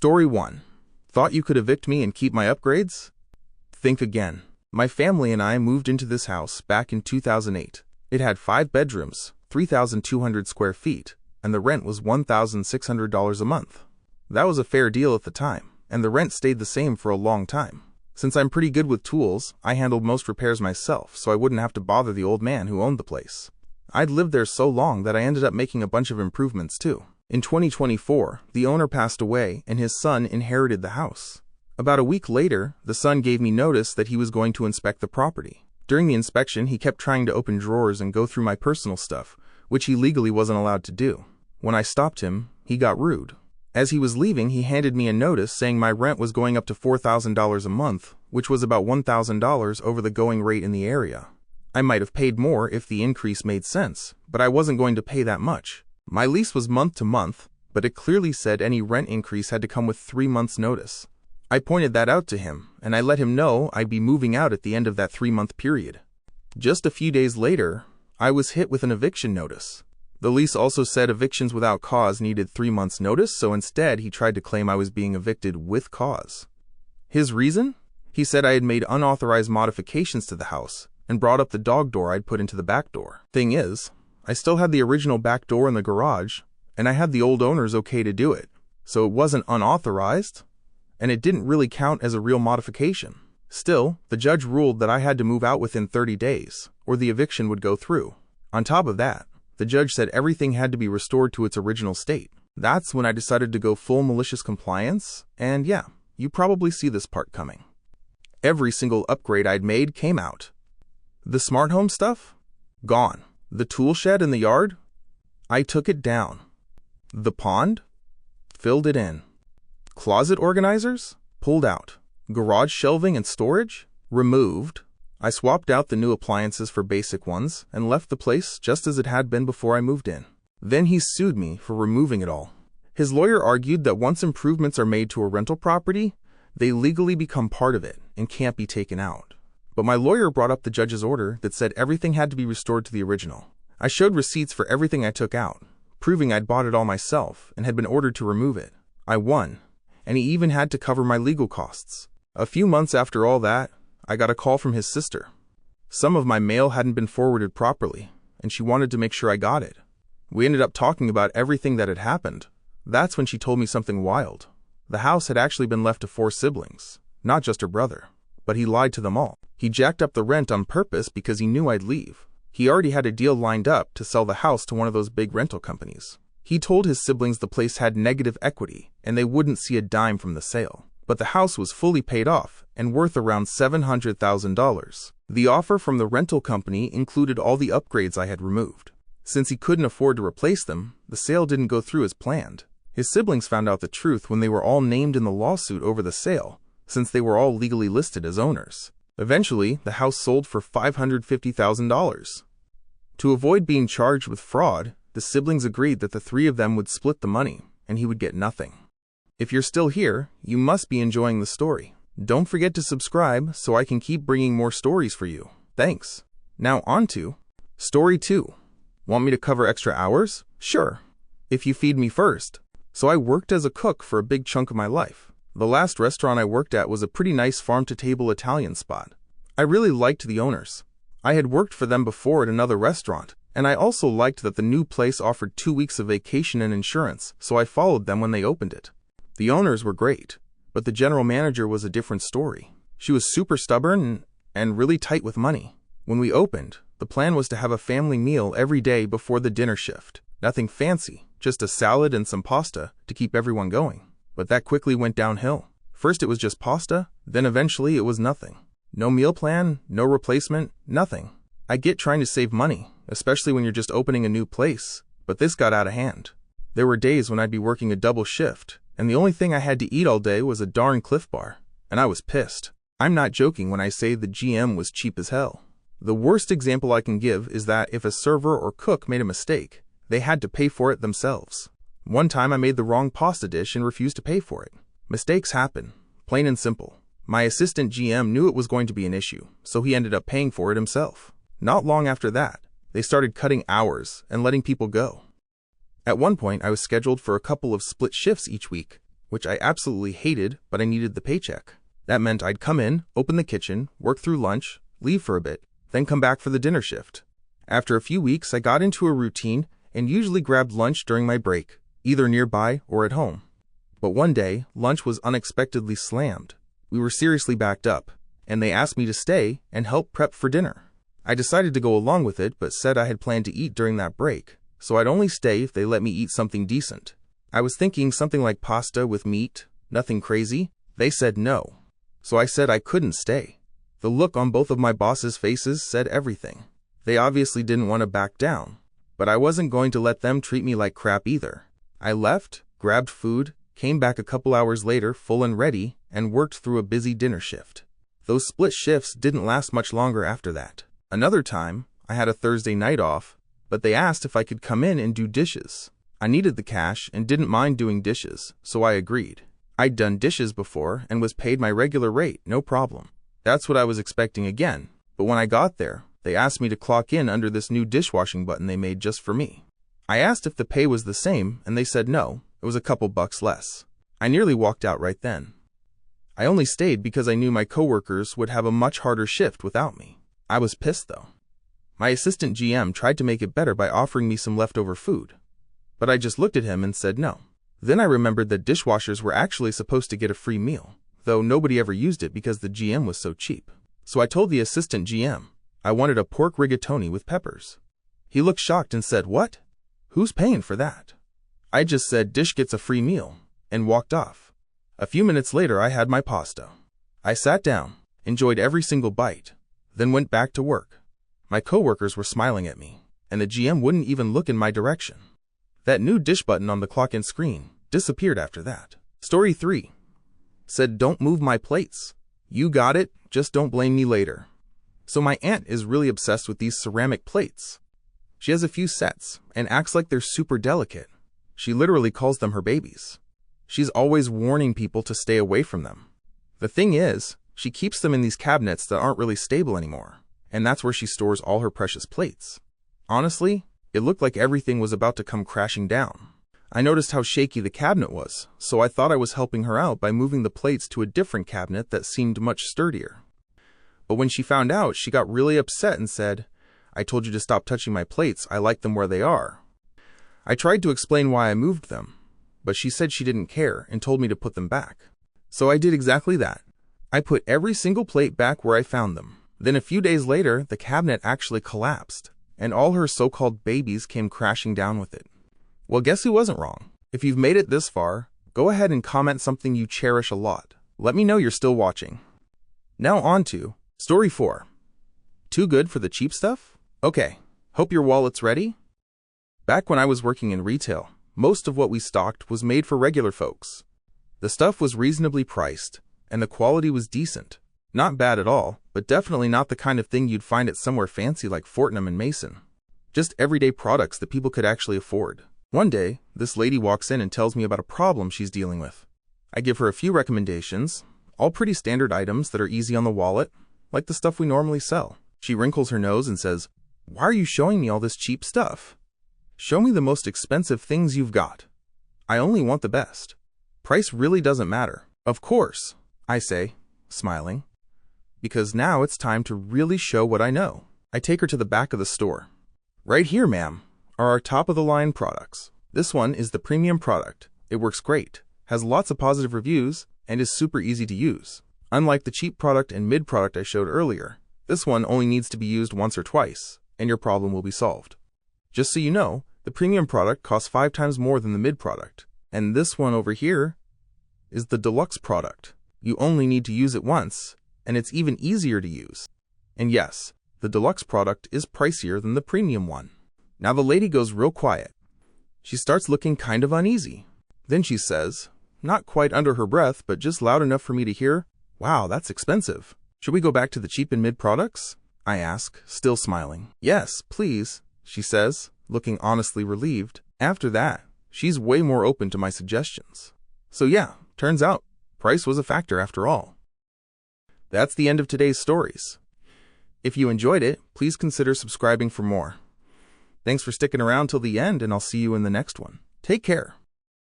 Story 1. Thought you could evict me and keep my upgrades? Think again. My family and I moved into this house back in 2008. It had 5 bedrooms, 3,200 square feet, and the rent was $1,600 a month. That was a fair deal at the time, and the rent stayed the same for a long time. Since I'm pretty good with tools, I handled most repairs myself, so I wouldn't have to bother the old man who owned the place. I'd lived there so long that I ended up making a bunch of improvements too. In 2024, the owner passed away and his son inherited the house. About a week later, the son gave me notice that he was going to inspect the property. During the inspection, he kept trying to open drawers and go through my personal stuff, which he legally wasn't allowed to do. When I stopped him, he got rude. As he was leaving, he handed me a notice saying my rent was going up to $4,000 a month, which was about $1,000 over the going rate in the area. I might have paid more if the increase made sense, but I wasn't going to pay that much. My lease was month to month, but it clearly said any rent increase had to come with 3 months' notice. I pointed that out to him, and I let him know I'd be moving out at the end of that 3-month period. Just a few days later, I was hit with an eviction notice. The lease also said evictions without cause needed 3 months' notice, so instead he tried to claim I was being evicted with cause. His reason? He said I had made unauthorized modifications to the house and brought up the dog door I'd put into the back door. Thing is, I still had the original back door in the garage, and I had the old owner's okay to do it, so it wasn't unauthorized, and it didn't really count as a real modification. Still, the judge ruled that I had to move out within 30 days, or the eviction would go through. On top of that, the judge said everything had to be restored to its original state. That's when I decided to go full malicious compliance, and yeah, you probably see this part coming. Every single upgrade I'd made came out. The smart home stuff? Gone. The tool shed in the yard? I took it down. The pond? Filled it in. Closet organizers? Pulled out. Garage shelving and storage? Removed. I swapped out the new appliances for basic ones and left the place just as it had been before I moved in. Then he sued me for removing it all. His lawyer argued that once improvements are made to a rental property, they legally become part of it and can't be taken out. But my lawyer brought up the judge's order that said everything had to be restored to the original. I showed receipts for everything I took out, proving I'd bought it all myself and had been ordered to remove it. I won, and he even had to cover my legal costs. A few months after all that, I got a call from his sister. Some of my mail hadn't been forwarded properly, and she wanted to make sure I got it. We ended up talking about everything that had happened. That's when she told me something wild. The house had actually been left to 4 siblings, not just her brother. But he lied to them all. He jacked up the rent on purpose because he knew I'd leave. He already had a deal lined up to sell the house to one of those big rental companies. He told his siblings the place had negative equity and they wouldn't see a dime from the sale. But the house was fully paid off and worth around $700,000. The offer from the rental company included all the upgrades I had removed. Since he couldn't afford to replace them, the sale didn't go through as planned. His siblings found out the truth when they were all named in the lawsuit over the sale, since they were all legally listed as owners. Eventually, the house sold for $550,000. To avoid being charged with fraud, the siblings agreed that the 3 of them would split the money, and he would get nothing. If you're still here, you must be enjoying the story. Don't forget to subscribe so I can keep bringing more stories for you. Thanks. Now on to Story 2. Want me to cover extra hours? Sure, if you feed me first. So I worked as a cook for a big chunk of my life. The last restaurant I worked at was a pretty nice farm-to-table Italian spot. I really liked the owners. I had worked for them before at another restaurant, and I also liked that the new place offered 2 weeks of vacation and insurance, so I followed them when they opened it. The owners were great, but the general manager was a different story. She was super stubborn and really tight with money. When we opened, the plan was to have a family meal every day before the dinner shift. Nothing fancy, just a salad and some pasta to keep everyone going. But that quickly went downhill. First it was just pasta, then eventually it was nothing. No meal plan, no replacement, nothing. I get trying to save money, especially when you're just opening a new place, but this got out of hand. There were days when I'd be working a double shift, and the only thing I had to eat all day was a darn Cliff Bar, and I was pissed. I'm not joking when I say the GM was cheap as hell. The worst example I can give is that if a server or cook made a mistake, they had to pay for it themselves. One time I made the wrong pasta dish and refused to pay for it. Mistakes happen, plain and simple. My assistant GM knew it was going to be an issue, so he ended up paying for it himself. Not long after that, they started cutting hours and letting people go. At one point, I was scheduled for a couple of split shifts each week. which I absolutely hated, but I needed the paycheck. That meant I'd come in, open the kitchen, work through lunch, leave for a bit, then come back for the dinner shift. After a few weeks, I got into a routine and usually grabbed lunch during my break, either nearby or at home. But one day, lunch was unexpectedly slammed. We were seriously backed up, and they asked me to stay and help prep for dinner. I decided to go along with it, but said I had planned to eat during that break, so I'd only stay if they let me eat something decent. I was thinking something like pasta with meat, nothing crazy. They said no, so I said I couldn't stay. The look on both of my bosses' faces said everything. They obviously didn't want to back down, but I wasn't going to let them treat me like crap either. I left, grabbed food, came back a couple hours later full and ready, and worked through a busy dinner shift. Those split shifts didn't last much longer after that. Another time, I had a Thursday night off, but they asked if I could come in and do dishes. I needed the cash and didn't mind doing dishes, so I agreed. I'd done dishes before and was paid my regular rate, no problem. That's what I was expecting again, but when I got there, they asked me to clock in under this new dishwashing button they made just for me. I asked if the pay was the same, and they said no, it was a couple bucks less. I nearly walked out right then. I only stayed because I knew my coworkers would have a much harder shift without me. I was pissed though. My assistant GM tried to make it better by offering me some leftover food, but I just looked at him and said no. Then I remembered that dishwashers were actually supposed to get a free meal, though nobody ever used it because the GM was so cheap. So I told the assistant GM I wanted a pork rigatoni with peppers. He looked shocked and said, "What? Who's paying for that?" I just said dish gets a free meal, and walked off. A few minutes later I had my pasta. I sat down, enjoyed every single bite, then went back to work. My coworkers were smiling at me, and the GM wouldn't even look in my direction. That new dish button on the clock-in screen disappeared after that. Story 3. Said don't move my plates. You got it, just don't blame me later. So my aunt is really obsessed with these ceramic plates. She has a few sets and acts like they're super delicate. She literally calls them her babies. She's always warning people to stay away from them. The thing is, she keeps them in these cabinets that aren't really stable anymore, and that's where she stores all her precious plates. Honestly, it looked like everything was about to come crashing down. I noticed how shaky the cabinet was, so I thought I was helping her out by moving the plates to a different cabinet that seemed much sturdier. But when she found out, she got really upset and said, "I told you to stop touching my plates, I like them where they are." I tried to explain why I moved them, but she said she didn't care and told me to put them back. So I did exactly that. I put every single plate back where I found them. Then a few days later, the cabinet actually collapsed, and all her so-called babies came crashing down with it. Well, guess who wasn't wrong? If you've made it this far, go ahead and comment something you cherish a lot. Let me know you're still watching. Now on to Story 4. Too good for the cheap stuff? Okay, hope your wallet's ready. Back when I was working in retail, most of what we stocked was made for regular folks. The stuff was reasonably priced, and the quality was decent. Not bad at all, but definitely not the kind of thing you'd find at somewhere fancy like Fortnum and Mason. Just everyday products that people could actually afford. One day, this lady walks in and tells me about a problem she's dealing with. I give her a few recommendations, all pretty standard items that are easy on the wallet, like the stuff we normally sell. She wrinkles her nose and says, "Why are you showing me all this cheap stuff? Show me the most expensive things you've got. I only want the best. Price really doesn't matter." "Of course," I say, smiling, because now it's time to really show what I know. I take her to the back of the store. "Right here, ma'am, are our top-of-the-line products. This one is the premium product. It works great, has lots of positive reviews, and is super easy to use. Unlike the cheap product and mid product I showed earlier, this one only needs to be used once or twice, and your problem will be solved. Just so you know, the premium product costs 5 times more than the mid product, and this one over here is the deluxe product. You only need to use it once, and it's even easier to use. And yes, the deluxe product is pricier than the premium one." Now the lady goes real quiet. She starts looking kind of uneasy. Then she says, not quite under her breath, but just loud enough for me to hear, "Wow, that's expensive. Should we go back to the cheap and mid products?" I ask, still smiling. "Yes, please," she says, looking honestly relieved. After that, she's way more open to my suggestions. So yeah, turns out, price was a factor after all. That's the end of today's stories. If you enjoyed it, please consider subscribing for more. Thanks for sticking around till the end, and I'll see you in the next one. Take care.